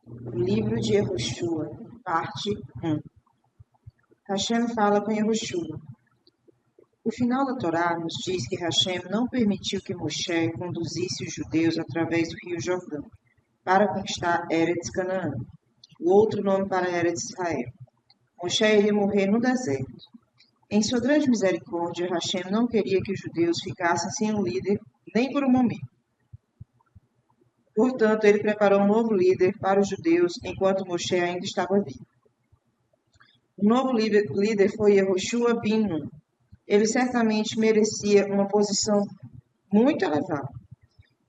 O livro de Yehoshua, parte 1. Hashem fala com Yehoshua. O final da Torá nos diz que Hashem não permitiu que Moshe conduzisse os judeus através do rio Jordão para conquistar Eretz Canaã, o outro nome para Eretz Israel. Moshe iria morrer no deserto. Em sua grande misericórdia, Hashem não queria que os judeus ficassem sem um líder nem por um momento. Portanto, ele preparou um novo líder para os judeus enquanto Moshe ainda estava vivo. O novo líder foi Yehoshua bin Nun. Ele certamente merecia uma posição muito elevada.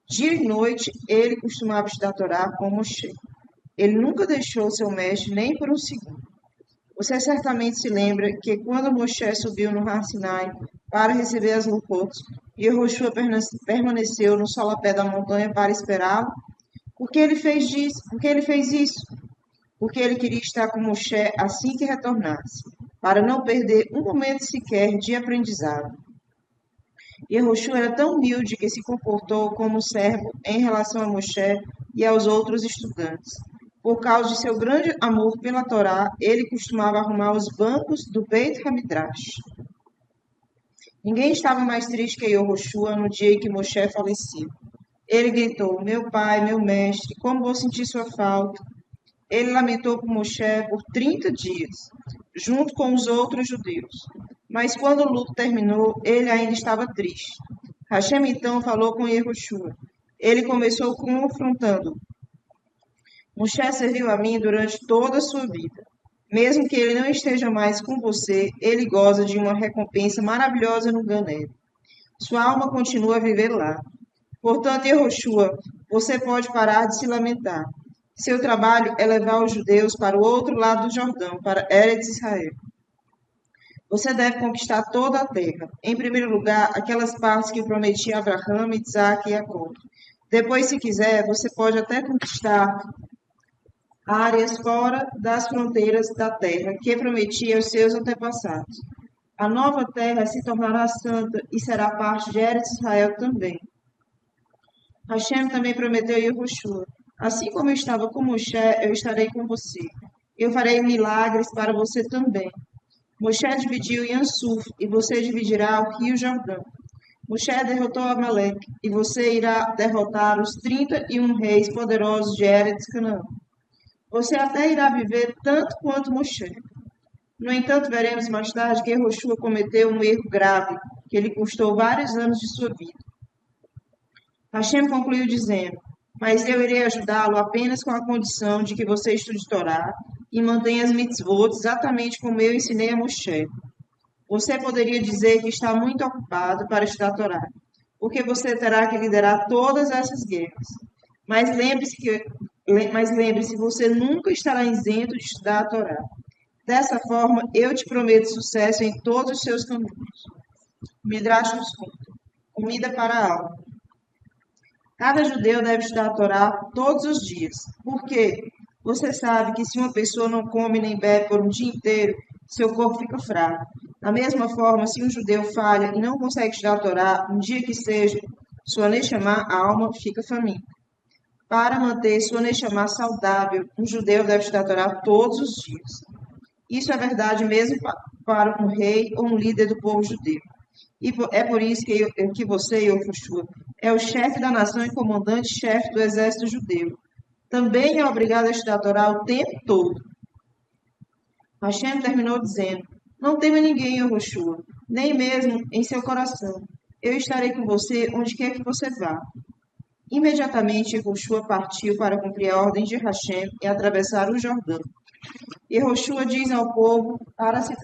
Dia e noite, ele costumava estudar a Torá com Moshe. Ele nunca deixou seu mestre nem por um segundo. Você certamente se lembra que quando Moshe subiu no Har Sinai para receber as Lukot, Yehoshua permaneceu no solapé da montanha para esperá-lo? Por que ele fez isso? Porque ele queria estar com Moshe assim que retornasse, para não perder um momento sequer de aprendizado. Yehoshua era tão humilde que se comportou como servo em relação a Moshe e aos outros estudantes. Por causa de seu grande amor pela Torá, ele costumava arrumar os bancos do Beit HaMidrash. Ninguém estava mais triste que Yehoshua no dia em que Moshe faleceu. Ele gritou, meu pai, meu mestre, como vou sentir sua falta? Ele lamentou por Moshe por 30 dias, junto com os outros judeus. Mas quando o luto terminou, ele ainda estava triste. Hashem então falou com Yehoshua. Ele começou confrontando-o. Moshe serviu a mim durante toda a sua vida. Mesmo que ele não esteja mais com você, ele goza de uma recompensa maravilhosa no Gan Eden. Sua alma continua a viver lá. Portanto, Yehoshua, você pode parar de se lamentar. Seu trabalho é levar os judeus para o outro lado do Jordão, para Eretz Israel. Você deve conquistar toda a terra. Em primeiro lugar, aquelas partes que prometi a Abraão, Isaac e Jacó. Depois, se quiser, você pode até conquistar áreas fora das fronteiras da terra que prometi aos seus antepassados. A nova terra se tornará santa e será parte de Eretz Israel também. Hashem também prometeu a Yehoshua, assim como eu estava com Moshe, eu estarei com você. Eu farei milagres para você também. Moshe dividiu Yansuf, e você dividirá o rio Jordão. Moshe derrotou Amaleque, e você irá derrotar os 31 reis poderosos de Eretz Canaã. Você até irá viver tanto quanto Moshe. No entanto, veremos mais tarde que Yehoshua cometeu um erro grave, que lhe custou vários anos de sua vida. Hashem concluiu dizendo, mas eu irei ajudá-lo apenas com a condição de que você estude Torá e mantenha as mitzvot exatamente como eu ensinei a Moshe. Você poderia dizer que está muito ocupado para estudar Torá, porque você terá que liderar todas essas guerras. Mas lembre-se, você nunca estará isento de estudar a Torá. Dessa forma, eu te prometo sucesso em todos os seus caminhos. Midrash nos conta. Comida para a alma. Cada judeu deve estudar a Torá todos os dias. Por quê? Você sabe que se uma pessoa não come nem bebe por um dia inteiro, seu corpo fica fraco. Da mesma forma, se um judeu falha e não consegue estudar a Torá, um dia que seja, sua neshama, a alma, fica faminta. Para manter sua neshama saudável, um judeu deve estudar a Torá todos os dias. Isso é verdade mesmo para um rei ou um líder do povo judeu. E é por isso que você, Yehoshua, é o chefe da nação e comandante-chefe do exército judeu. Também é obrigado a estudar a Torá o tempo todo. Hashem terminou dizendo, não tema ninguém, Yehoshua, nem mesmo em seu coração. Eu estarei com você onde quer que você vá. Imediatamente, Yehoshua partiu para cumprir a ordem de Hashem e atravessar o Jordão. Yehoshua diz ao povo para se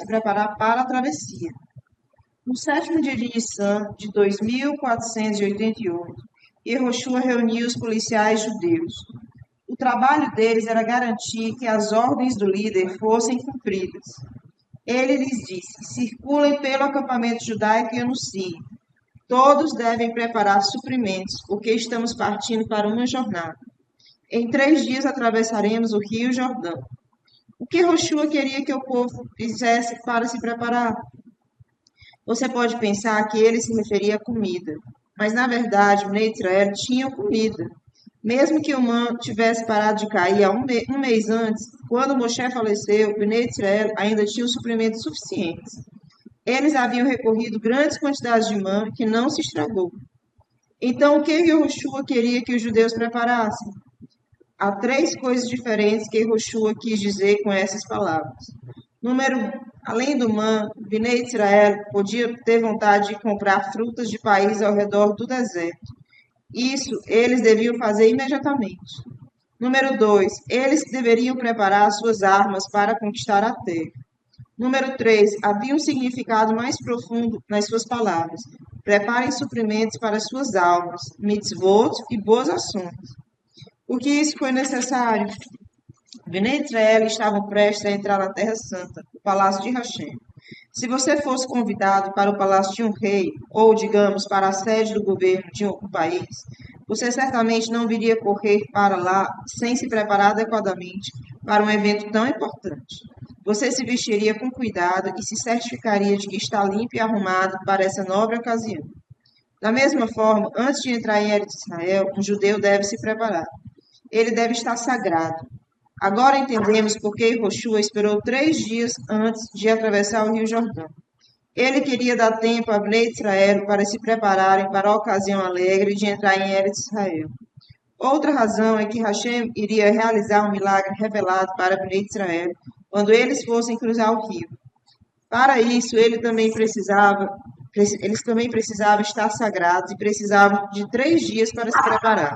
preparar para a travessia. No sétimo dia de Nissan, de 2488, Yehoshua reuniu os policiais judeus. O trabalho deles era garantir que as ordens do líder fossem cumpridas. Ele lhes disse, circulem pelo acampamento judaico e anunciem. Todos devem preparar suprimentos, porque estamos partindo para uma jornada. Em 3 dias atravessaremos o rio Jordão. O que Yehoshua queria que o povo fizesse para se preparar? Você pode pensar que ele se referia à comida, mas na verdade, o Bnei Israel tinha comida. Mesmo que o man tivesse parado de cair há um mês antes, quando Moshe faleceu, Bnei Israel ainda tinha os suprimentos suficientes. Eles haviam recorrido grandes quantidades de man que não se estragou. Então, o que Yehoshua queria que os judeus preparassem? Há três coisas diferentes que Yehoshua quis dizer com essas palavras. Número um, além do man, Bnei Israel podia ter vontade de comprar frutas de países ao redor do deserto. Isso eles deviam fazer imediatamente. Número 2, eles deveriam preparar suas armas para conquistar a terra. Número 3, havia um significado mais profundo nas suas palavras. Preparem suprimentos para suas almas, mitzvot e boas ações. Por que isso foi necessário? Bnei Israel estavam prestes a entrar na Terra Santa, o Palácio de Hashem. Se você fosse convidado para o palácio de um rei, ou, digamos, para a sede do governo de um país, você certamente não viria correr para lá sem se preparar adequadamente para um evento tão importante. Você se vestiria com cuidado e se certificaria de que está limpo e arrumado para essa nobre ocasião. Da mesma forma, antes de entrar em Eretz Israel, um judeu deve se preparar. Ele deve estar sagrado. Agora entendemos por que Yehoshua esperou 3 dias antes de atravessar o Rio Jordão. Ele queria dar tempo a Bnei Israel para se prepararem para a ocasião alegre de entrar em Eretz Israel. Outra razão é que Hashem iria realizar um milagre revelado para Bnei Israel quando eles fossem cruzar o rio. Para isso, eles também precisavam estar sagrados e precisavam de 3 dias para se preparar.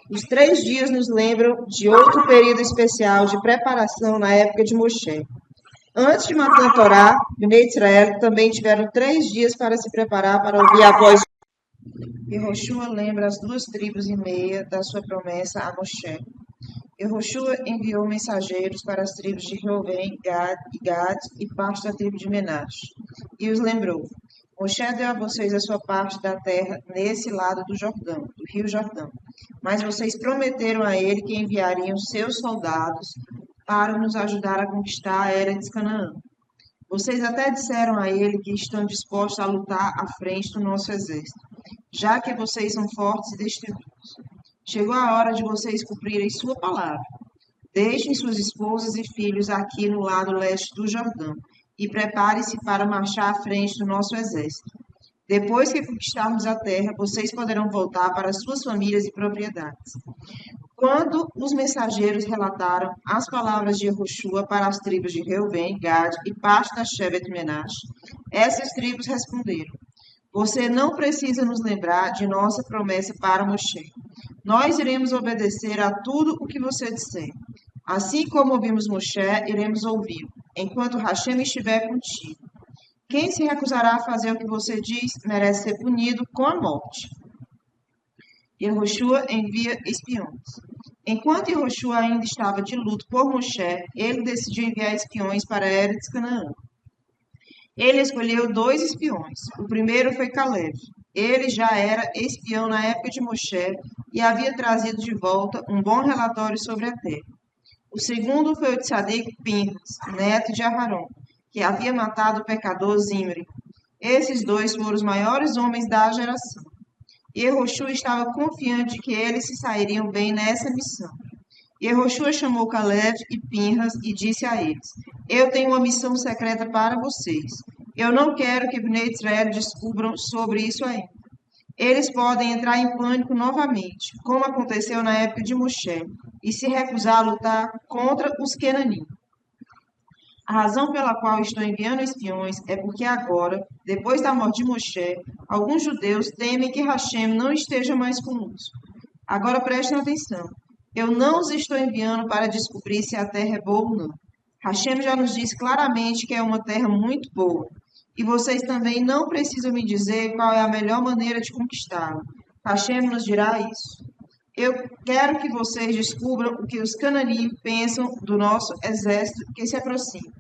Os 3 dias nos lembram de outro período especial de preparação na época de Moshe. Antes de Matan Torá, Bnei Israel também tiveram 3 dias para se preparar para ouvir a voz de Yehoshua. Lembra as 2 tribos e meia da sua promessa a Moshe. Yehoshua enviou mensageiros para as tribos de Reuven, Gad e parte da tribo de Menache, e os lembrou: Moshe deu a vocês a sua parte da terra nesse lado do Jordão, do rio Jordão, mas vocês prometeram a ele que enviariam seus soldados para nos ajudar a conquistar a Eretz Canaã. Vocês até disseram a ele que estão dispostos a lutar à frente do nosso exército, já que vocês são fortes e destemidos. Chegou a hora de vocês cumprirem sua palavra. Deixem suas esposas e filhos aqui no lado leste do Jordão e preparem-se para marchar à frente do nosso exército. Depois que conquistarmos a terra, vocês poderão voltar para suas famílias e propriedades. Quando os mensageiros relataram as palavras de Yehoshua para as tribos de Reuven, Gad e parte da Shevet Menache, essas tribos responderam: Você não precisa nos lembrar de nossa promessa para Moshe. Nós iremos obedecer a tudo o que você disser. Assim como ouvimos Moshe, iremos ouvi-lo, enquanto Hashem estiver contigo. Quem se recusará a fazer o que você diz merece ser punido com a morte. Yehoshua envia espiões. Enquanto Yehoshua ainda estava de luto por Moshe, ele decidiu enviar espiões para Eretz Canaã. Ele escolheu 2 espiões. O primeiro foi Caleb. Ele já era espião na época de Moshe e havia trazido de volta um bom relatório sobre a terra. O segundo foi o Tzadik Pinhas, neto de Aharon, que havia matado o pecador Zimri. Esses 2 foram os maiores homens da geração. E Yehoshua estava confiante de que eles se sairiam bem nessa missão. Yehoshua chamou Caleb e Pinhas e disse a eles: Eu tenho uma missão secreta para vocês. Eu não quero que Bnei Israel descubram sobre isso ainda. Eles podem entrar em pânico novamente, como aconteceu na época de Moshe, e se recusar a lutar contra os Quenanim. A razão pela qual estou enviando espiões é porque agora, depois da morte de Moshe, alguns judeus temem que Hashem não esteja mais conosco. Agora prestem atenção. Eu não os estou enviando para descobrir se a terra é boa ou não. Hashem já nos disse claramente que é uma terra muito boa. E vocês também não precisam me dizer qual é a melhor maneira de conquistá-la. Hashem nos dirá isso. Eu quero que vocês descubram o que os cananeus pensam do nosso exército que se aproxima.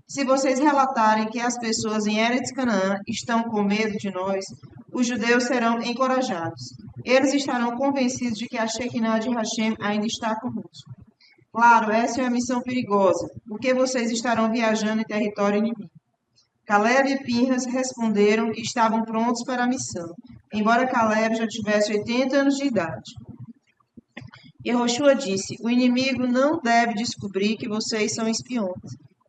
Se vocês relatarem que as pessoas em Eretz Canaã estão com medo de nós, os judeus serão encorajados. Eles estarão convencidos de que a Shekinah de Hashem ainda está conosco. Claro, essa é uma missão perigosa, porque vocês estarão viajando em território inimigo. Caleb e Pinhas responderam que estavam prontos para a missão, embora Caleb já tivesse 80 anos de idade. Yehoshua disse: o inimigo não deve descobrir que vocês são espiões.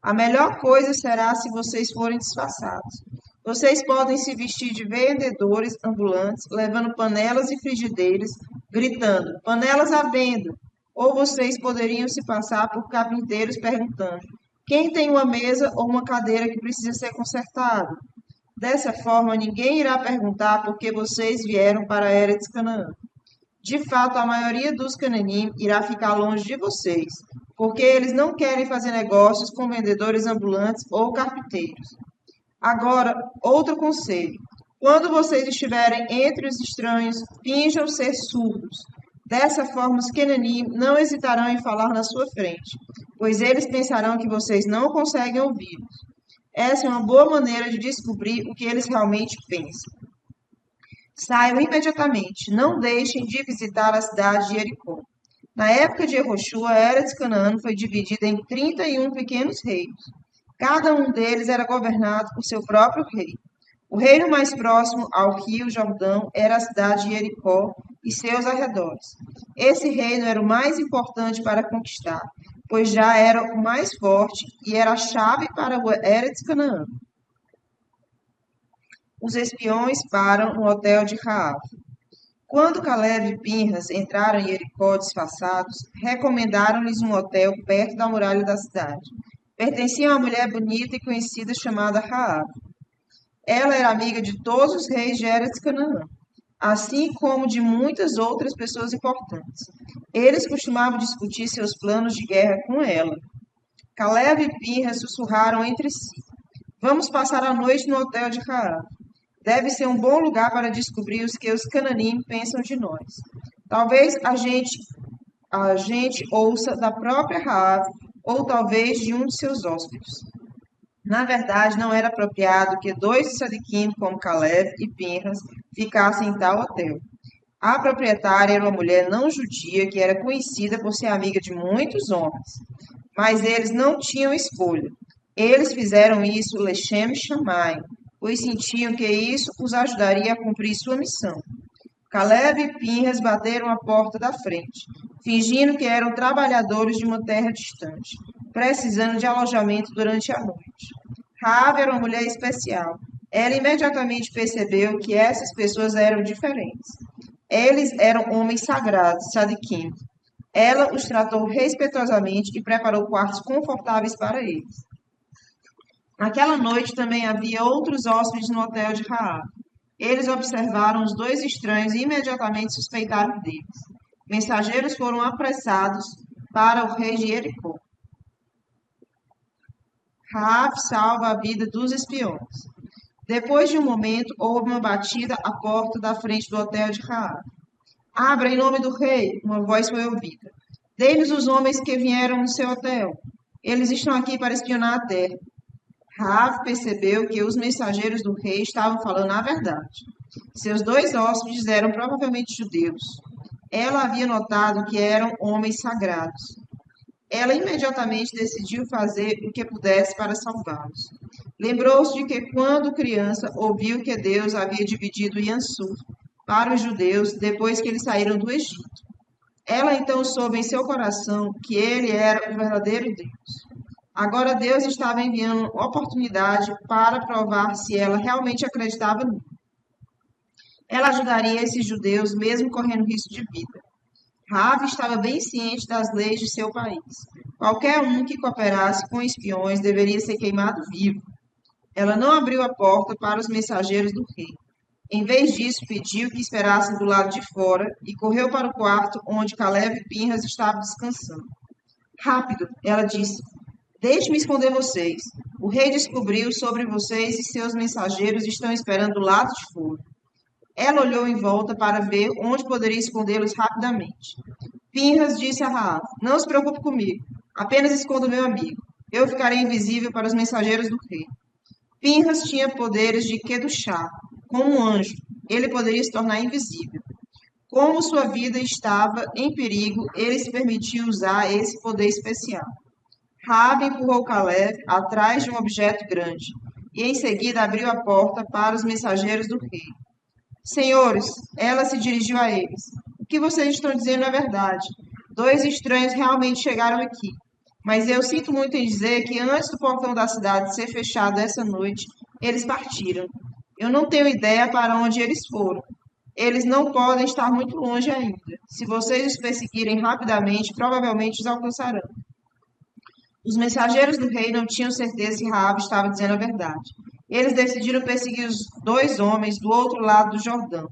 A melhor coisa será se vocês forem disfarçados. Vocês podem se vestir de vendedores ambulantes, levando panelas e frigideiras, gritando: panelas à venda! Ou vocês poderiam se passar por carpinteiros perguntando: quem tem uma mesa ou uma cadeira que precisa ser consertada? Dessa forma, ninguém irá perguntar por que vocês vieram para a Eretz Canaã. De fato, a maioria dos cananim irá ficar longe de vocês, porque eles não querem fazer negócios com vendedores ambulantes ou carpinteiros. Agora, outro conselho. Quando vocês estiverem entre os estranhos, finjam ser surdos. Dessa forma, os cananim não hesitarão em falar na sua frente, pois eles pensarão que vocês não conseguem ouvi-los. Essa é uma boa maneira de descobrir o que eles realmente pensam. Saiam imediatamente, não deixem de visitar a cidade de Jericó. Na época de Yehoshua, a Eretz Canaã foi dividida em 31 pequenos reinos. Cada um deles era governado por seu próprio rei. O reino mais próximo ao rio Jordão era a cidade de Jericó e seus arredores. Esse reino era o mais importante para conquistar, pois já era o mais forte e era a chave para o Eretz Canaã. Os espiões param no hotel de Raab. Quando Caleb e Pinhas entraram em Jericó disfarçados, recomendaram-lhes um hotel perto da muralha da cidade. Pertencia a uma mulher bonita e conhecida chamada Raab. Ela era amiga de todos os reis de Eretz Canaã, assim como de muitas outras pessoas importantes. Eles costumavam discutir seus planos de guerra com ela. Caleb e Pinhas sussurraram entre si: vamos passar a noite no hotel de Raab. Deve ser um bom lugar para descobrir o que os cananim pensam de nós. Talvez a gente ouça da própria Raab ou talvez de um de seus hóspedes. Na verdade, não era apropriado que dois tzadikim como Caleb e Pinhas ficassem em tal hotel. A proprietária era uma mulher não judia que era conhecida por ser amiga de muitos homens. Mas eles não tinham escolha. Eles fizeram isso Lechem Shammai, pois sentiam que isso os ajudaria a cumprir sua missão. Caleb e Pinhas bateram a porta da frente, fingindo que eram trabalhadores de uma terra distante, precisando de alojamento durante a noite. Raabe era uma mulher especial. Ela imediatamente percebeu que essas pessoas eram diferentes. Eles eram homens sagrados, tzadikim. Ela os tratou respeitosamente e preparou quartos confortáveis para eles. Naquela noite também havia outros hóspedes no hotel de Raab. Eles observaram os dois estranhos e imediatamente suspeitaram deles. Mensageiros foram apressados para o rei de Jericó. Raab salva a vida dos espiões. Depois de um momento, houve uma batida à porta da frente do hotel de Raab. Abra em nome do rei, uma voz foi ouvida. Dê-nos os homens que vieram no seu hotel. Eles estão aqui para espionar a terra. Raab percebeu que os mensageiros do rei estavam falando a verdade. Seus dois hóspedes eram provavelmente judeus. Ela havia notado que eram homens sagrados. Ela imediatamente decidiu fazer o que pudesse para salvá-los. Lembrou-se de que, quando criança, ouviu que Deus havia dividido Yansur para os judeus depois que eles saíram do Egito. Ela então soube em seu coração que ele era o verdadeiro Deus. Agora Deus estava enviando uma oportunidade para provar se ela realmente acreditava nele. Ela ajudaria esses judeus mesmo correndo risco de vida. Raab estava bem ciente das leis de seu país. Qualquer um que cooperasse com espiões deveria ser queimado vivo. Ela não abriu a porta para os mensageiros do rei. Em vez disso, pediu que esperassem do lado de fora e correu para o quarto onde Caleb e Pinhas estavam descansando. Rápido, ela disse. Deixe-me esconder vocês. O rei descobriu sobre vocês e seus mensageiros estão esperando do lado de fora. Ela olhou em volta para ver onde poderia escondê-los rapidamente. Pinhas disse a Raab, não se preocupe comigo. Apenas esconda o meu amigo. Eu ficarei invisível para os mensageiros do rei. Pinhas tinha poderes de Kedushá. Como um anjo, ele poderia se tornar invisível. Como sua vida estava em perigo, ele se permitiu usar esse poder especial. Raab empurrou Caleb atrás de um objeto grande e em seguida abriu a porta para os mensageiros do rei. Senhores, ela se dirigiu a eles. O que vocês estão dizendo é verdade. Dois estranhos realmente chegaram aqui. Mas eu sinto muito em dizer que antes do portão da cidade ser fechado essa noite, eles partiram. Eu não tenho ideia para onde eles foram. Eles não podem estar muito longe ainda. Se vocês os perseguirem rapidamente, provavelmente os alcançarão. Os mensageiros do rei não tinham certeza se Raabe estava dizendo a verdade. Eles decidiram perseguir os dois homens do outro lado do Jordão,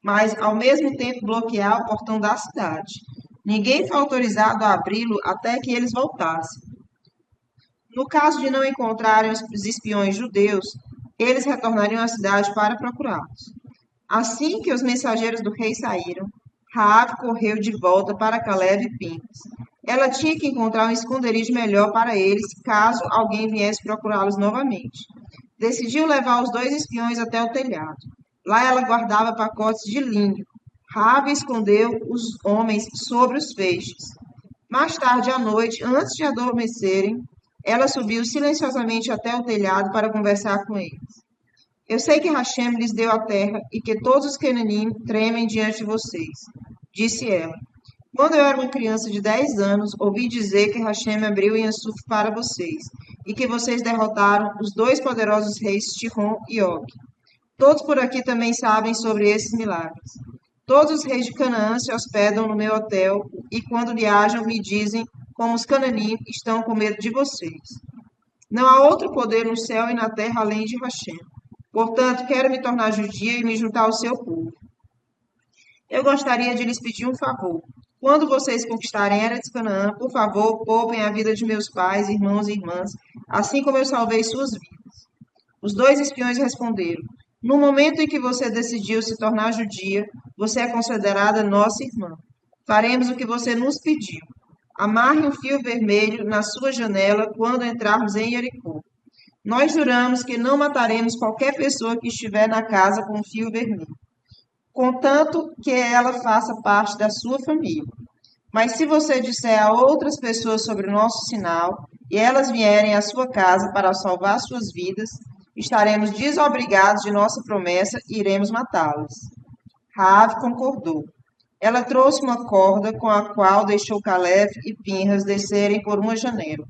mas ao mesmo tempo bloquear o portão da cidade. Ninguém foi autorizado a abri-lo até que eles voltassem. No caso de não encontrarem os espiões judeus, eles retornariam à cidade para procurá-los. Assim que os mensageiros do rei saíram, Raabe correu de volta para Caleb e Pinas. Ela tinha que encontrar um esconderijo melhor para eles caso alguém viesse procurá-los novamente. Decidiu levar os dois espiões até o telhado. Lá ela guardava pacotes de linho. Raabe escondeu os homens sobre os feixes. Mais tarde à noite, antes de adormecerem, ela subiu silenciosamente até o telhado para conversar com eles. Eu sei que Hashem lhes deu a terra e que todos os Cananim tremem diante de vocês, disse ela. Quando eu era uma criança de 10 anos, ouvi dizer que Hashem abriu Yansuf para vocês e que vocês derrotaram os dois poderosos reis Sihon e Og. Todos por aqui também sabem sobre esses milagres. Todos os reis de Canaã se hospedam no meu hotel e quando viajam me dizem como os Cananim estão com medo de vocês. Não há outro poder no céu e na terra além de Hashem. Portanto, quero me tornar judia e me juntar ao seu povo. Eu gostaria de lhes pedir um favor. Quando vocês conquistarem Eretz Canaã, por favor, poupem a vida de meus pais, irmãos e irmãs, assim como eu salvei suas vidas. Os dois espiões responderam: No momento em que você decidiu se tornar judia, você é considerada nossa irmã. Faremos o que você nos pediu. Amarre um fio vermelho na sua janela quando entrarmos em Jericó. Nós juramos que não mataremos qualquer pessoa que estiver na casa com um fio vermelho, contanto que ela faça parte da sua família. Mas se você disser a outras pessoas sobre o nosso sinal e elas vierem à sua casa para salvar suas vidas, estaremos desobrigados de nossa promessa e iremos matá-las. Raabe concordou. Ela trouxe uma corda com a qual deixou Caleb e Pinhas descerem por uma janela,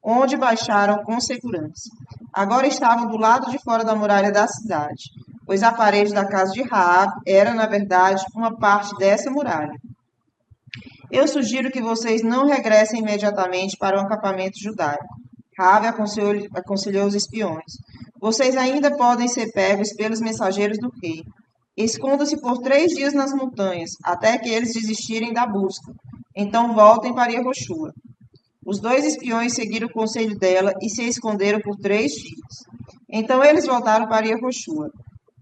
onde baixaram com segurança. Agora estavam do lado de fora da muralha da cidade, pois a parede da casa de Raabe era, na verdade, uma parte dessa muralha. Eu sugiro que vocês não regressem imediatamente para o acampamento judaico. Raabe aconselhou os espiões. Vocês ainda podem ser pegos pelos mensageiros do rei. Esconda-se por 3 dias nas montanhas, até que eles desistirem da busca. Então voltem para Yehoshua. Os dois espiões seguiram o conselho dela e se esconderam por 3 dias. Então eles voltaram para Yehoshua.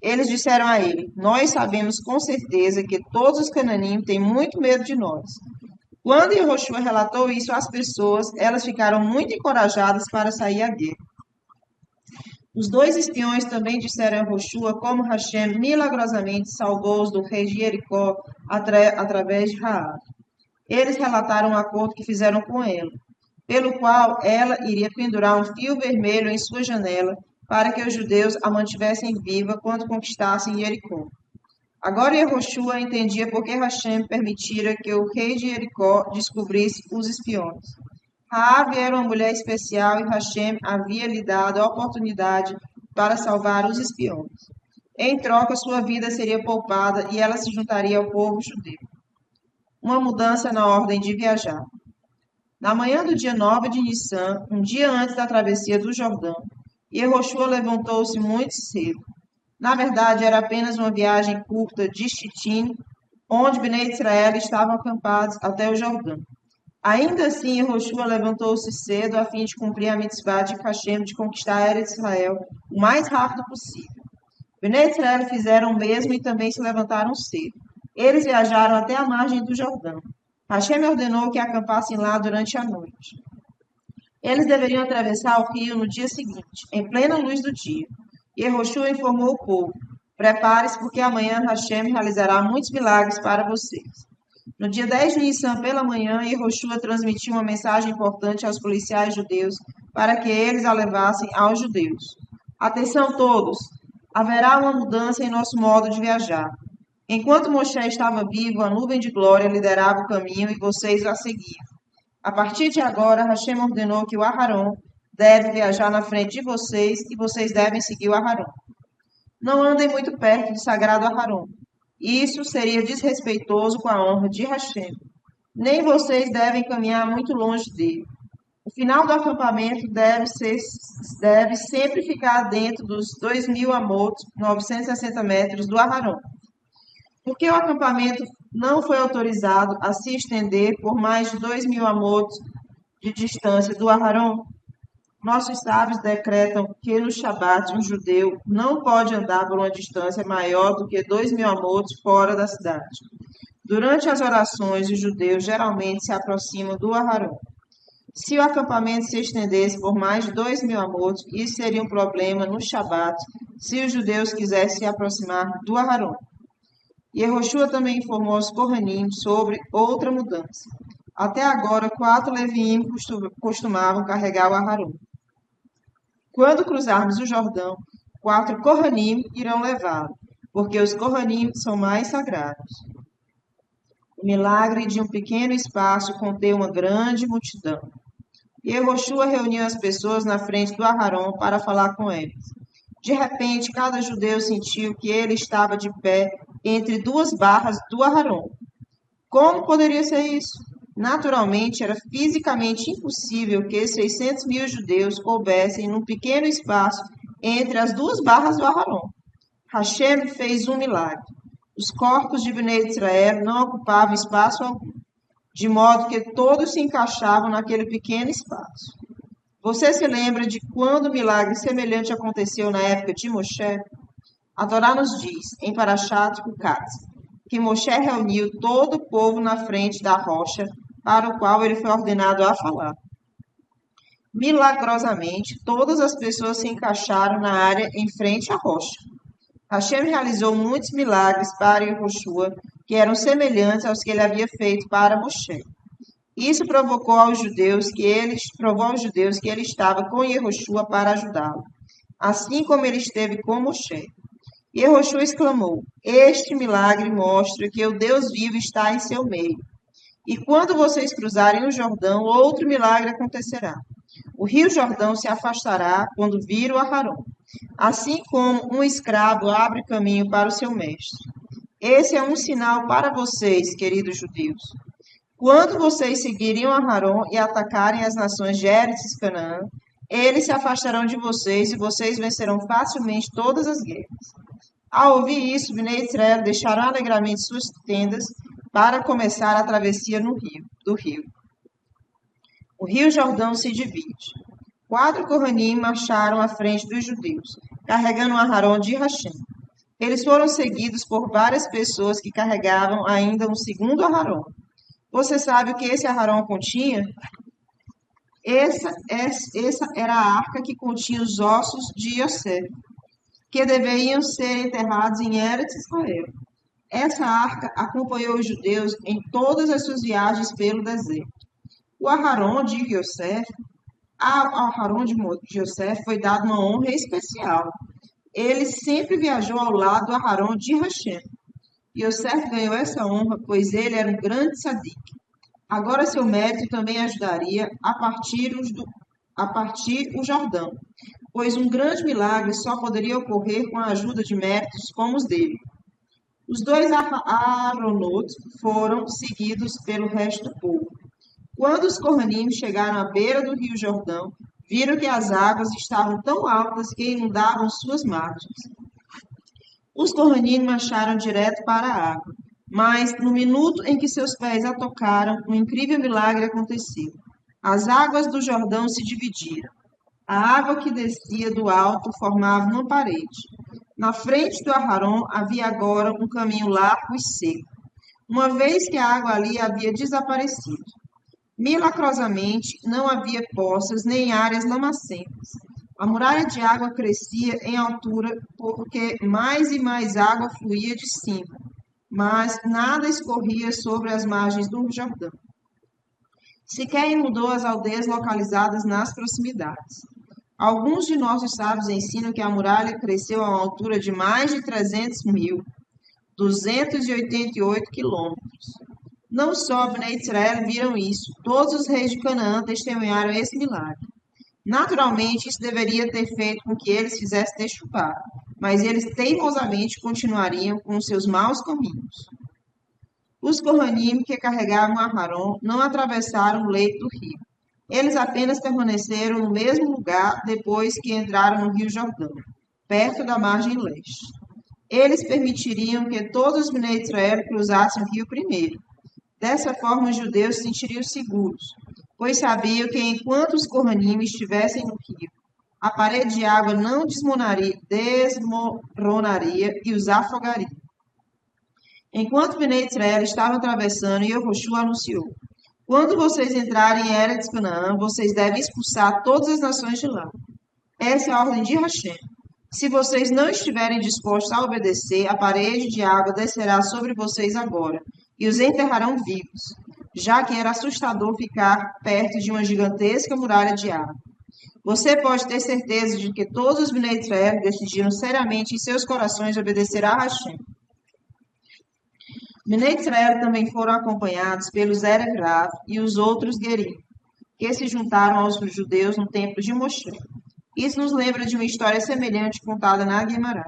Eles disseram a ele: Nós sabemos com certeza que todos os cananim têm muito medo de nós. Quando Yehoshua relatou isso às pessoas, elas ficaram muito encorajadas para sair à guerra. Os dois espiões também disseram a Yehoshua como Hashem milagrosamente salvou-os do rei de Jericó através de Raabe. Eles relataram um acordo que fizeram com ela, pelo qual ela iria pendurar um fio vermelho em sua janela para que os judeus a mantivessem viva quando conquistassem Jericó. Agora Yehoshua entendia por que Hashem permitira que o rei de Jericó descobrisse os espiões. Raabe era uma mulher especial e Hashem havia lhe dado a oportunidade para salvar os espiões. Em troca, sua vida seria poupada e ela se juntaria ao povo judeu. Uma mudança na ordem de viajar. Na manhã do dia 9 de Nissan, um dia antes da travessia do Jordão, Yehoshua levantou-se muito cedo. Na verdade, era apenas uma viagem curta de Shittim, onde Bnei Israel estavam acampados até o Jordão. Ainda assim, Yehoshua levantou-se cedo a fim de cumprir a mitzvah de Hashem de conquistar Eretz Israel o mais rápido possível. Bnei Israel fizeram o mesmo e também se levantaram cedo. Eles viajaram até a margem do Jordão. Hashem ordenou que acampassem lá durante a noite. Eles deveriam atravessar o rio no dia seguinte, em plena luz do dia. Yehoshua informou o povo: Prepare-se, porque amanhã Hashem realizará muitos milagres para vocês. No dia 10 de Nissan, pela manhã, Yehoshua transmitiu uma mensagem importante aos policiais judeus para que eles a levassem aos judeus. Atenção todos! Haverá uma mudança em nosso modo de viajar. Enquanto Moshe estava vivo, a nuvem de glória liderava o caminho e vocês a seguiam. A partir de agora, Hashem ordenou que o Aharon deve viajar na frente de vocês e vocês devem seguir o Aharon. Não andem muito perto do sagrado Aharon. Isso seria desrespeitoso com a honra de Hashem. Nem vocês devem caminhar muito longe dele. O final do acampamento deve sempre ficar dentro dos 2.000 amot, 960 metros do Aharon. Porque o acampamento não foi autorizado a se estender por mais de 2.000 amot de distância do Aharon, nossos sábios decretam que no Shabat um judeu não pode andar por uma distância maior do que 2.000 amot fora da cidade. Durante as orações, os judeus geralmente se aproximam do Aharon. Se o acampamento se estendesse por mais de 2.000 amot, isso seria um problema no Shabat, se os judeus quisessem se aproximar do Aharon. Yehoshua também informou os Kohanim sobre outra mudança. Até agora, 4 Leviim costumavam carregar o Aharon. Quando cruzarmos o Jordão, 4 Kohanim irão levá-lo, porque os Kohanim são mais sagrados. O milagre de um pequeno espaço conteve uma grande multidão. Yehoshua reuniu as pessoas na frente do Aharon para falar com eles. De repente, cada judeu sentiu que ele estava de pé entre 2 barras do Aharon. Como poderia ser isso? Naturalmente, era fisicamente impossível que 600.000 judeus coubessem num pequeno espaço entre as 2 barras do Aharon. Hashem fez um milagre. Os corpos de Bnei Israel não ocupavam espaço algum, de modo que todos se encaixavam naquele pequeno espaço. Você se lembra de quando um milagre semelhante aconteceu na época de Moshe? A Torá nos diz, em Parashat Ukat, que Moshe reuniu todo o povo na frente da rocha para o qual ele foi ordenado a falar. Milagrosamente, todas as pessoas se encaixaram na área em frente à rocha. Hashem realizou muitos milagres para Yehoshua, que eram semelhantes aos que ele havia feito para Moshe. Isso provou aos judeus que ele estava com Yehoshua para ajudá-lo, assim como ele esteve com Moshe. Yehoshua exclamou: Este milagre mostra que o Deus vivo está em seu meio. E quando vocês cruzarem o Jordão, outro milagre acontecerá. O rio Jordão se afastará quando vir o Aharon, assim como um escravo abre caminho para o seu mestre. Esse é um sinal para vocês, queridos judeus. Quando vocês seguirem o Aharon e atacarem as nações de Eretz e Canaã, eles se afastarão de vocês e vocês vencerão facilmente todas as guerras. Ao ouvir isso, Bnei Israel deixaram alegremente suas tendas para começar a travessia do rio. O rio Jordão se divide. 4 Kohanim marcharam à frente dos judeus, carregando o Aharon de Hashem. Eles foram seguidos por várias pessoas que carregavam ainda um segundo Aharon. Você sabe o que esse Aharon continha? Essa era a arca que continha os ossos de Yosef, que deveriam ser enterrados em Eretz Israel. Essa arca acompanhou os judeus em todas as suas viagens pelo deserto. O Aharon de Yosef, ao Aharon de Yosef foi dada uma honra especial. Ele sempre viajou ao lado do Aharon de Hashem. Yosef ganhou essa honra, pois ele era um grande tzadik. Agora seu mérito também ajudaria a partir o Jordão, pois um grande milagre só poderia ocorrer com a ajuda de méritos como os dele. Os 2 Aharonot foram seguidos pelo resto do povo. Quando os Kohanim chegaram à beira do rio Jordão, viram que as águas estavam tão altas que inundavam suas margens. Os Kohanim marcharam direto para a água, mas no minuto em que seus pés a tocaram, um incrível milagre aconteceu. As águas do Jordão se dividiram. A água que descia do alto formava uma parede. Na frente do Aharon havia agora um caminho largo e seco, uma vez que a água ali havia desaparecido. Milagrosamente, não havia poças nem áreas lamacentas. A muralha de água crescia em altura porque mais e mais água fluía de cima, mas nada escorria sobre as margens do Jordão. Sequer inundou as aldeias localizadas nas proximidades. Alguns de nossos sábios ensinam que a muralha cresceu a uma altura de mais de 300.288 quilômetros. Não só Bnei Israel viram isso, todos os reis de Canaã testemunharam esse milagre. Naturalmente, isso deveria ter feito com que eles fizessem deschuvar, mas eles teimosamente continuariam com seus maus caminhos. Os Kohanim que carregavam Aharon não atravessaram o leito do rio. Eles apenas permaneceram no mesmo lugar depois que entraram no Rio Jordão, perto da margem leste. Eles permitiriam que todos os Bnei Israel cruzassem o rio primeiro. Dessa forma, os judeus se sentiriam seguros, pois sabiam que enquanto os Kohanim estivessem no rio, a parede de água não desmoronaria e os afogaria. Enquanto Bnei Israel estavam atravessando, Yehoshua anunciou: quando vocês entrarem em Eretz Canaã, vocês devem expulsar todas as nações de lá. Essa é a ordem de Hashem. Se vocês não estiverem dispostos a obedecer, a parede de água descerá sobre vocês agora e os enterrarão vivos, já que era assustador ficar perto de uma gigantesca muralha de água. Você pode ter certeza de que todos os Bnei Israel decidiram seriamente em seus corações obedecer a Hashem. Bnei Israel também foram acompanhados pelos Erev Rav e os outros Gerim, que se juntaram aos judeus no templo de Moshe. Isso nos lembra de uma história semelhante contada na Guemará.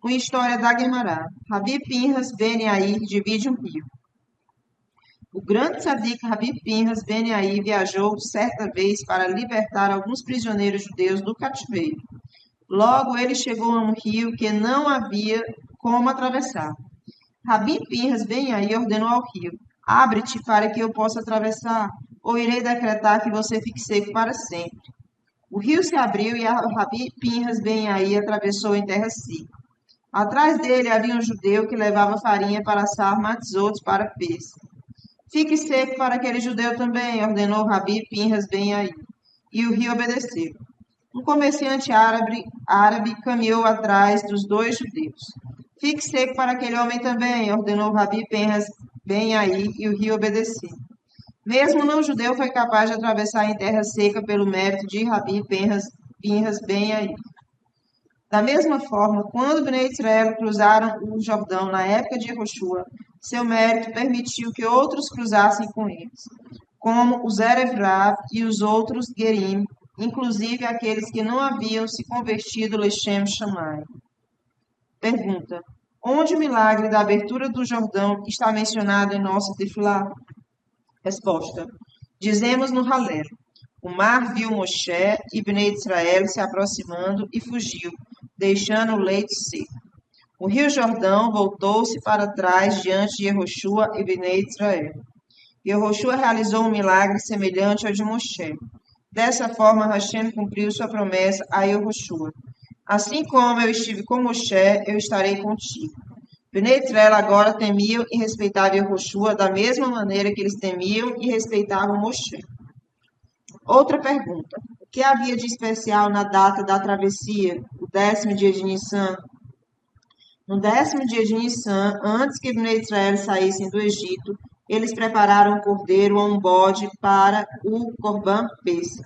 Uma história da Guemará. Rabi Pinhas ben Yair divide um rio. O grande tzadik Rabi Pinhas ben Yair viajou certa vez para libertar alguns prisioneiros judeus do cativeiro. Logo ele chegou a um rio que não havia como atravessar. Rabi Pinhas ben Yair ordenou ao rio: abre-te para que eu possa atravessar, ou irei decretar que você fique seco para sempre. O rio se abriu e Rabi Pinhas ben Yair atravessou em terra seca. Atrás dele havia um judeu que levava farinha para assar matzot para pesca. Fique seco para aquele judeu também, ordenou Rabi Pinhas ben Yair. E o rio obedeceu. Um comerciante árabe caminhou atrás dos dois judeus. Fique seco para aquele homem também, ordenou Rabi Pinhas ben Yair, e o rio obedeceu. Mesmo não judeu foi capaz de atravessar em terra seca pelo mérito de Rabi Pinhas ben Yair. Da mesma forma, quando Bnei Israel cruzaram o Jordão na época de Yehoshua, seu mérito permitiu que outros cruzassem com eles, como os Erev Rav e os outros Gerim, inclusive aqueles que não haviam se convertido Leshem Shammai. Pergunta: onde o milagre da abertura do Jordão está mencionado em nossa tefilá? Resposta: dizemos no Halel: o mar viu Moshe e Bnei Israel se aproximando e fugiu, deixando o leito seco. O rio Jordão voltou-se para trás diante de Yehoshua e Bnei Israel. Yehoshua realizou um milagre semelhante ao de Moshe. Dessa forma, Hashem cumpriu sua promessa a Yehoshua: assim como eu estive com Moshe, eu estarei contigo. Bnei Israel agora temiam e respeitavam Yehoshua da mesma maneira que eles temiam e respeitavam Moshe. Outra pergunta: o que havia de especial na data da travessia, o 10º dia de Nissan? No 10º dia de Nissan, antes que Bnei Israel saíssem do Egito, eles prepararam um cordeiro ou um bode para o Corban Pesach.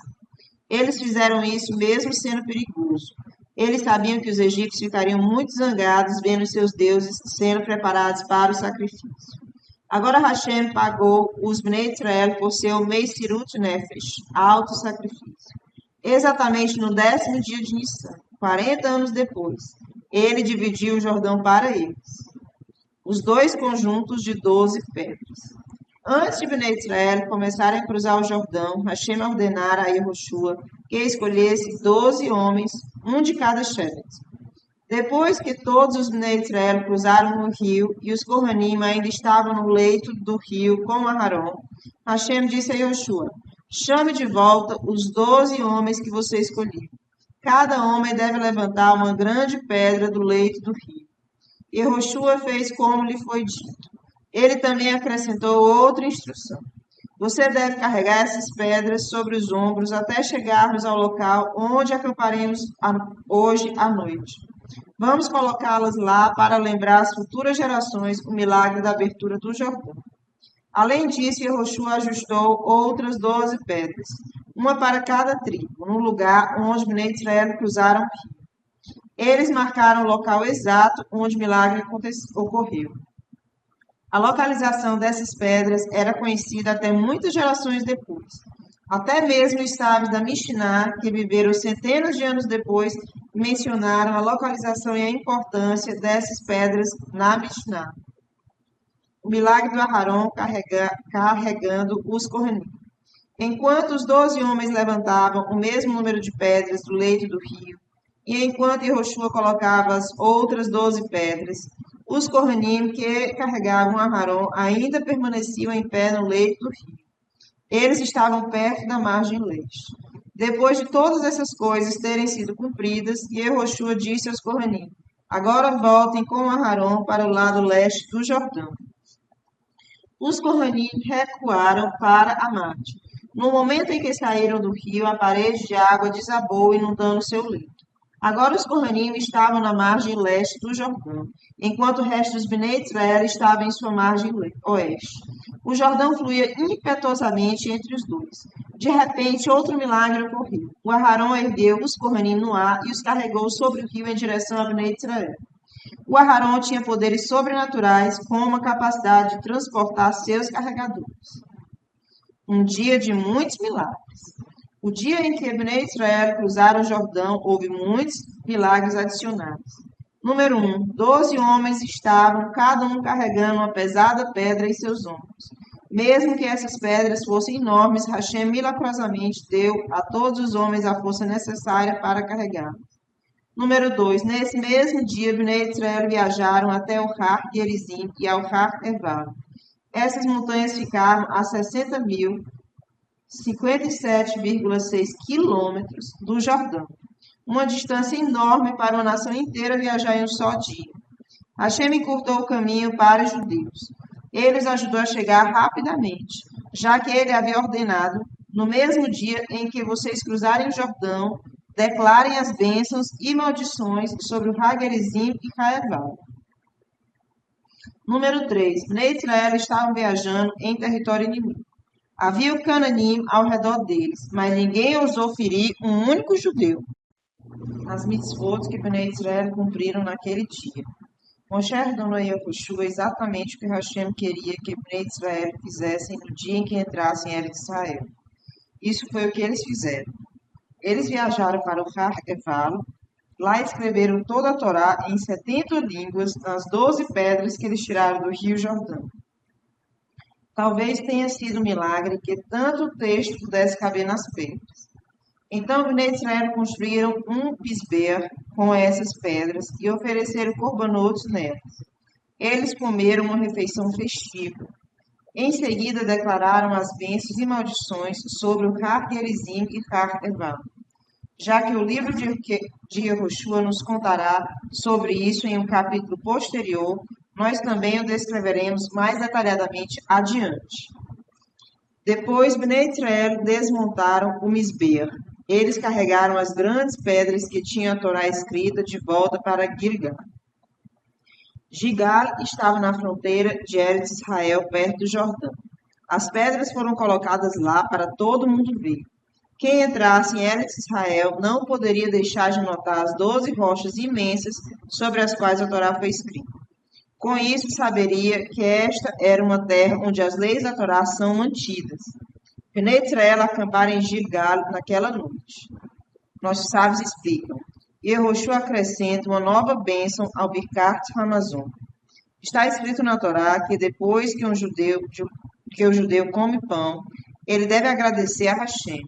Eles fizeram isso mesmo sendo perigoso. Eles sabiam que os egípcios ficariam muito zangados vendo seus deuses sendo preparados para o sacrifício. Agora Hashem pagou os Bnei Israel por seu Meisirut Nefesh, alto sacrifício. Exatamente no 10º dia de Nissan, 40 anos depois, ele dividiu o Jordão para eles, os dois conjuntos de 12 pedras. Antes de Bnei Israel começarem a cruzar o Jordão, Hashem ordenara a Yehoshua que escolhesse 12 homens, um de cada shevet. Depois que todos os Bnei Israel cruzaram o rio e os Kohanim ainda estavam no leito do rio com Aharon, Hashem disse a Yehoshua: chame de volta os 12 homens que você escolheu. Cada homem deve levantar uma grande pedra do leito do rio. Yehoshua fez como lhe foi dito. Ele também acrescentou outra instrução: você deve carregar essas pedras sobre os ombros até chegarmos ao local onde acamparemos hoje à noite. Vamos colocá-las lá para lembrar às futuras gerações o milagre da abertura do Jordão. Além disso, Yehoshua ajustou outras 12 pedras. uma para cada tribo, no lugar onde Bnei Israel cruzaram o rio. Eles marcaram o local exato onde o milagre ocorreu. A localização dessas pedras era conhecida até muitas gerações depois. Até mesmo os sábios da Mishnah, que viveram centenas de anos depois, mencionaram a localização e a importância dessas pedras na Mishnah. O milagre do Aharon carregando os Kohanim. Enquanto os 12 homens levantavam o mesmo número de pedras do leito do rio, e enquanto Yehoshua colocava as outras 12 pedras, os Kohanim que carregavam Aharon ainda permaneciam em pé no leito do rio. Eles estavam perto da margem leste. Depois de todas essas coisas terem sido cumpridas, Yehoshua disse aos Kohanim: agora voltem com Aharon para o lado leste do Jordão. Os Kohanim recuaram para a margem. No momento em que saíram do rio, a parede de água desabou, inundando seu leito. Agora os Kohanim estavam na margem leste do Jordão, enquanto o resto dos Bnei Israel estava em sua margem oeste. O Jordão fluía impetuosamente entre os dois. De repente, outro milagre ocorreu. O Aharon ergueu os Kohanim no ar e os carregou sobre o rio em direção a Bnei Israel. O Aharon tinha poderes sobrenaturais, como a capacidade de transportar seus carregadores. Um dia de muitos milagres. O dia em que Bnei Israel cruzaram o Jordão, houve muitos milagres adicionais. Número 1. 12 homens estavam, cada um carregando uma pesada pedra em seus ombros. Mesmo que essas pedras fossem enormes, Hashem milagrosamente deu a todos os homens a força necessária para carregá-las. Número 2. Nesse mesmo dia, Bnei Israel viajaram até o Har Gerizim e ao Har Eval. Essas montanhas ficaram a 57,6 quilômetros do Jordão, uma distância enorme para uma nação inteira viajar em um só dia. Hashem encurtou o caminho para os judeus. Ele os ajudou a chegar rapidamente, já que ele havia ordenado, no mesmo dia em que vocês cruzarem o Jordão, declarem as bênçãos e maldições sobre o Har Gerizim e Haeval. Número 3. Bnei Israel estavam viajando em território inimigo. Havia o Cananim ao redor deles, mas ninguém ousou ferir um único judeu. As mitzvot que Bnei Israel cumpriram naquele dia. Moshe ordenou a Yehoshua exatamente o que Hashem queria que Bnei Israel fizessem no dia em que entrassem em Eretz Israel. Isso foi o que eles fizeram. Eles viajaram para o Har Eval. Lá escreveram toda a Torá em 70 línguas nas 12 pedras que eles tiraram do rio Jordão. Talvez tenha sido um milagre que tanto o texto pudesse caber nas pedras. Então, Bnei Israel construíram um pisber com essas pedras e ofereceram corbanotes nelas. Eles comeram uma refeição festiva. Em seguida, declararam as bênçãos e maldições sobre o Har Gerizim e Har Eval. Já que o livro de Yehoshua nos contará sobre isso em um capítulo posterior, nós também o descreveremos mais detalhadamente adiante. Depois, Bnei Israel desmontaram o Misber. Eles carregaram as grandes pedras que tinham a Torá escrita de volta para Gilgal. Gilgal estava na fronteira de Eretz Israel, perto do Jordão. As pedras foram colocadas lá para todo mundo ver. Quem entrasse em Eretz Israel não poderia deixar de notar as 12 rochas imensas sobre as quais a Torá foi escrita. Com isso, saberia que esta era uma terra onde as leis da Torá são mantidas. Bnei Israel acamparam em Gilgal naquela noite. Nossos sábios explicam. Yehoshua acrescenta uma nova bênção ao Birkat Hamazon. Está escrito na Torá que depois que o judeu come pão, ele deve agradecer a Hashem.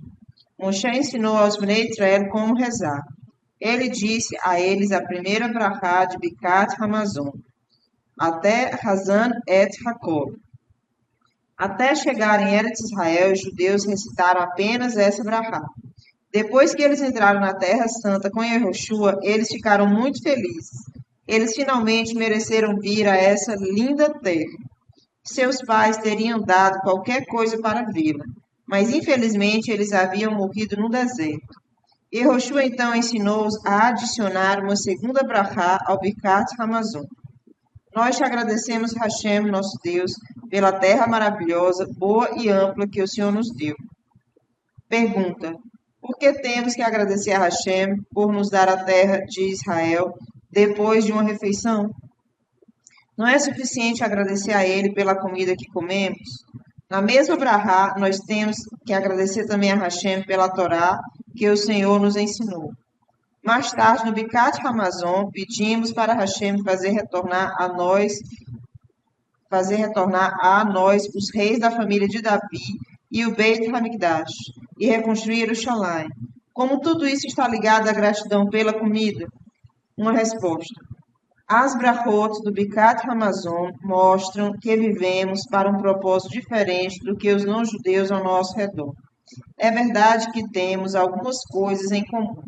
Moshe ensinou aos Bnei Israel como rezar. Ele disse a eles a primeira brachá de Birkat Hamazon, até Hazan et Hakol. Até chegar em Eretz Israel, os judeus recitaram apenas essa brachá. Depois que eles entraram na Terra Santa com Yehoshua, eles ficaram muito felizes. Eles finalmente mereceram vir a essa linda terra. Seus pais teriam dado qualquer coisa para vê-la, mas infelizmente eles haviam morrido no deserto. Yehoshua então ensinou-os a adicionar uma segunda brachá ao Birkat Hamazon. Nós te agradecemos, Hashem, nosso Deus, pela terra maravilhosa, boa e ampla que o Senhor nos deu. Pergunta: por que temos que agradecer a Hashem por nos dar a terra de Israel depois de uma refeição? Não é suficiente agradecer a Ele pela comida que comemos? Na mesma brahá, nós temos que agradecer também a Hashem pela Torá que o Senhor nos ensinou. Mais tarde, no Bicat Hamazon, pedimos para Hashem fazer retornar a nós os reis da família de Davi e o Beit Hamikdash, e reconstruir o Shalim. Como tudo isso está ligado à gratidão pela comida? Uma resposta. As brachot do Bicat Hamazon mostram que vivemos para um propósito diferente do que os não-judeus ao nosso redor. É verdade que temos algumas coisas em comum.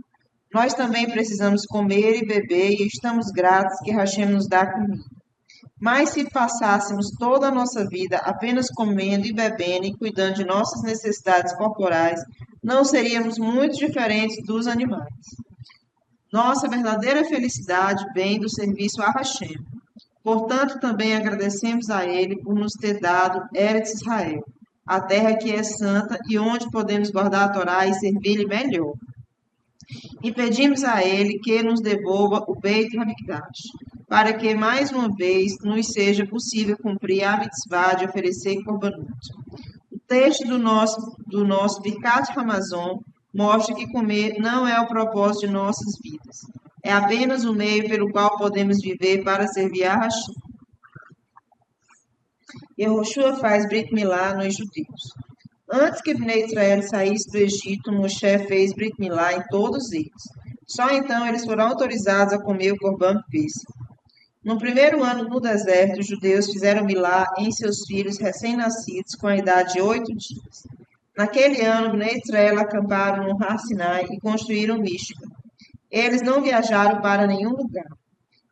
Nós também precisamos comer e beber e estamos gratos que Hashem nos dá comida. Mas se passássemos toda a nossa vida apenas comendo e bebendo e cuidando de nossas necessidades corporais, não seríamos muito diferentes dos animais. Nossa verdadeira felicidade vem do serviço a Hashem. Portanto, também agradecemos a Ele por nos ter dado Eretz Israel, a terra que é santa e onde podemos guardar a Torá e servir-lhe melhor. E pedimos a Ele que nos devolva o Beit HaMikdash, para que, mais uma vez, nos seja possível cumprir a mitzvah de oferecer korbanot. O texto do nosso Birkat Hamazon mostra que comer não é o propósito de nossas vidas. É apenas o meio pelo qual podemos viver para servir a Hashem. Yehoshua faz Brit Milá nos judeus. Antes que Bnei Israel saísse do Egito, Moshe fez Brit Milá em todos eles. Só então eles foram autorizados a comer o Corban Pêssego. No primeiro ano no deserto, os judeus fizeram Milá em seus filhos recém-nascidos com a idade de 8 dias. Naquele ano, Bnei Israel acamparam no Har Sinai e construíram Mishkan. Eles não viajaram para nenhum lugar.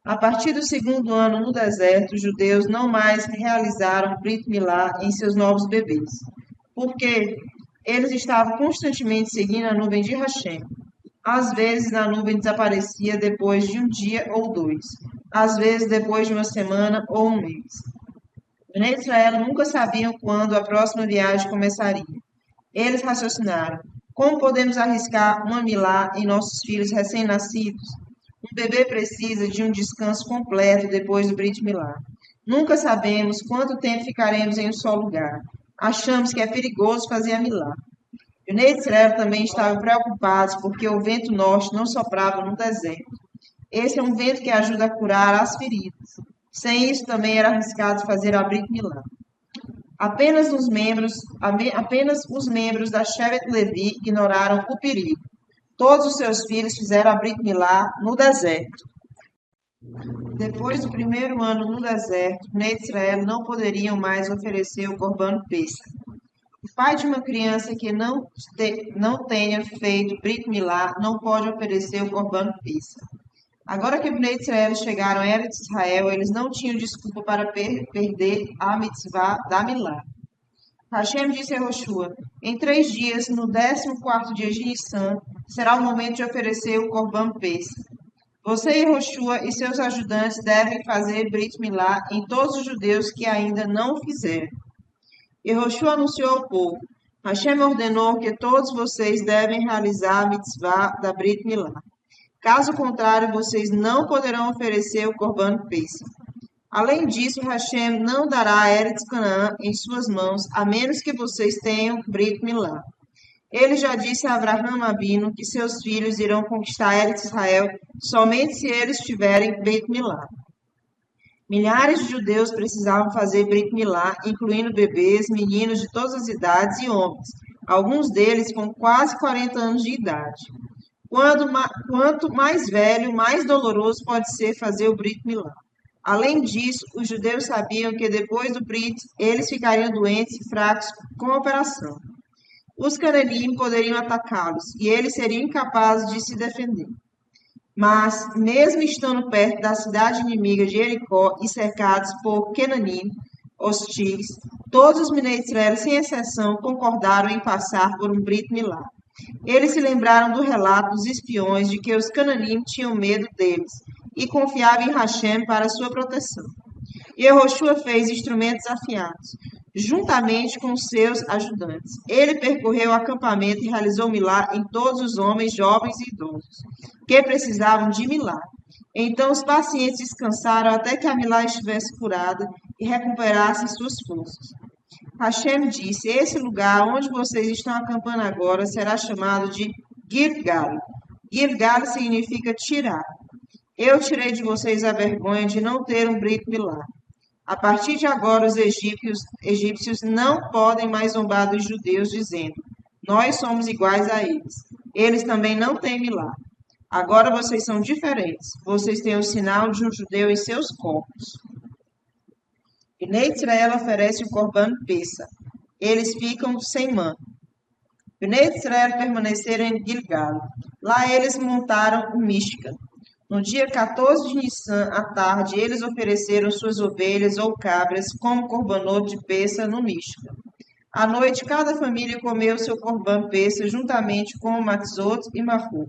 A partir do segundo ano no deserto, os judeus não mais realizaram Brit Milá em seus novos bebês, porque eles estavam constantemente seguindo a nuvem de Hashem. Às vezes a nuvem desaparecia depois de um dia ou 2, às vezes depois de uma semana ou um mês. Bnei Israel nunca sabiam quando a próxima viagem começaria. Eles raciocinaram: como podemos arriscar uma milá em nossos filhos recém-nascidos? Um bebê precisa de um descanso completo depois do Brit Milá. Nunca sabemos quanto tempo ficaremos em um só lugar. Achamos que é perigoso fazer a milá. Bnei Israel também estavam preocupados porque o vento norte não soprava no deserto. Esse é um vento que ajuda a curar as feridas. Sem isso, também era arriscado fazer a Brit Milá. Apenas os membros da Shevet Levi ignoraram o perigo. Todos os seus filhos fizeram a Brit Milá no deserto. Depois do primeiro ano no deserto, Bnei Israel não poderiam mais oferecer o Corban Pêssego. O pai de uma criança que não tenha feito Brit Milá não pode oferecer o Corban Pêssego. Agora que Bnei Israel chegaram a Eretz Israel, eles não tinham desculpa para perder a mitzvah da Milá. Hashem disse a Yehoshua: em 3 dias, no 14º dia de Nissan, será o momento de oferecer o Corban Pêssego. Você, Yehoshua, e seus ajudantes devem fazer Brit Milá em todos os judeus que ainda não o fizeram. Yehoshua anunciou ao povo: Hashem ordenou que todos vocês devem realizar a mitzvah da Brit Milá. Caso contrário, vocês não poderão oferecer o Corban Pêssego. Além disso, Hashem não dará a Eretz Canaã em suas mãos, a menos que vocês tenham Brit Milá. Ele já disse a Abraham Abino que seus filhos irão conquistar Eretz Israel somente se eles tiverem Brit Milá. Milhares de judeus precisavam fazer Brit Milá, incluindo bebês, meninos de todas as idades e homens, alguns deles com quase 40 anos de idade. Quanto mais velho, mais doloroso pode ser fazer o Brit Milá. Além disso, os judeus sabiam que depois do Brit, eles ficariam doentes e fracos com a operação. Os cananim poderiam atacá-los e eles seriam incapazes de se defender. Mas, mesmo estando perto da cidade inimiga de Jericó e cercados por Kenanim hostis, todos os Bnei Israel, sem exceção, concordaram em passar por um Brit Milá. Eles se lembraram do relato dos espiões de que os cananim tinham medo deles e confiavam em Hashem para sua proteção. Yehoshua fez instrumentos afiados. juntamente com seus ajudantes. Ele percorreu o acampamento e realizou milagre em todos os homens, jovens e idosos, que precisavam de milagre. Então os pacientes descansaram até que a Milá estivesse curada e recuperasse suas forças. Hashem disse: Esse lugar onde vocês estão acampando agora será chamado de Gilgal. Gilgal significa tirar. Eu tirei de vocês a vergonha de não ter um Brit Milá. A partir de agora, os egípcios não podem mais zombar dos judeus, dizendo: Nós somos iguais a eles. Eles também não têm Milá. Agora vocês são diferentes. Vocês têm o sinal de um judeu em seus corpos. Bnei Israel oferece o Corban Pessa. Eles ficam sem mãe. Bnei Israel permaneceram em Gilgal. Lá eles montaram o Mishkan. No dia 14 de Nissan, à tarde, eles ofereceram suas ovelhas ou cabras como corbanot de Pessa no Mishkan. À noite, cada família comeu seu Corban Pessa juntamente com matzot e marru.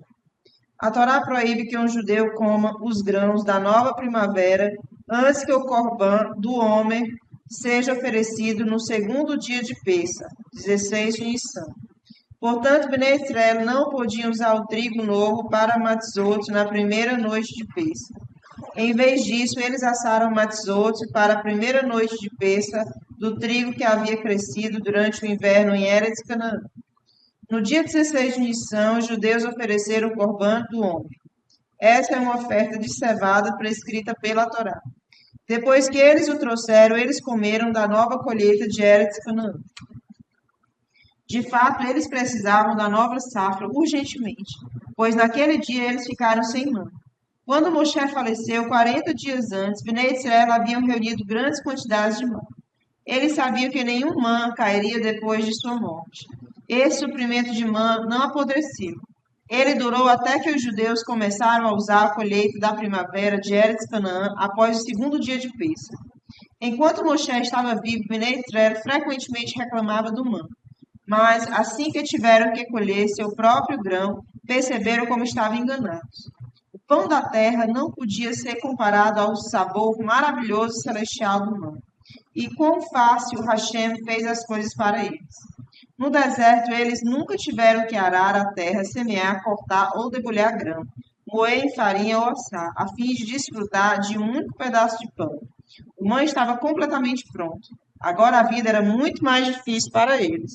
A Torá proíbe que um judeu coma os grãos da nova primavera antes que o Corban do homem seja oferecido no segundo dia de Pessa, 16 de Nissan. Portanto, Bnei Israel não podiam usar o trigo novo para matzot na primeira noite de Pessa. Em vez disso, eles assaram matzot para a primeira noite de Pessa do trigo que havia crescido durante o inverno em Eretz Canaã. No dia 16 de Nissan, os judeus ofereceram o Corban do homem. Essa é uma oferta de cevada prescrita pela Torá. Depois que eles o trouxeram, eles comeram da nova colheita de Eretz Canaã. De fato, eles precisavam da nova safra urgentemente, pois naquele dia eles ficaram sem mãe. Quando Moshe faleceu, 40 dias antes, Bnei Israel haviam reunido grandes quantidades de mã. Eles sabiam que nenhum mã cairia depois de sua morte. Esse suprimento de mã não apodreceu. Ele durou até que os judeus começaram a usar a colheita da primavera de Eretz Canaã após o segundo dia de Pessa. Enquanto Moshe estava vivo, Bnei Israel frequentemente reclamava do mã. Mas, assim que tiveram que colher seu próprio grão, perceberam como estavam enganados. O pão da terra não podia ser comparado ao sabor maravilhoso e celestial do mã. E quão fácil Hashem fez as coisas para eles. No deserto, eles nunca tiveram que arar a terra, semear, cortar ou debulhar grão, moer em farinha ou assar, a fim de desfrutar de um único pedaço de pão. O mã estava completamente pronto. Agora a vida era muito mais difícil para eles.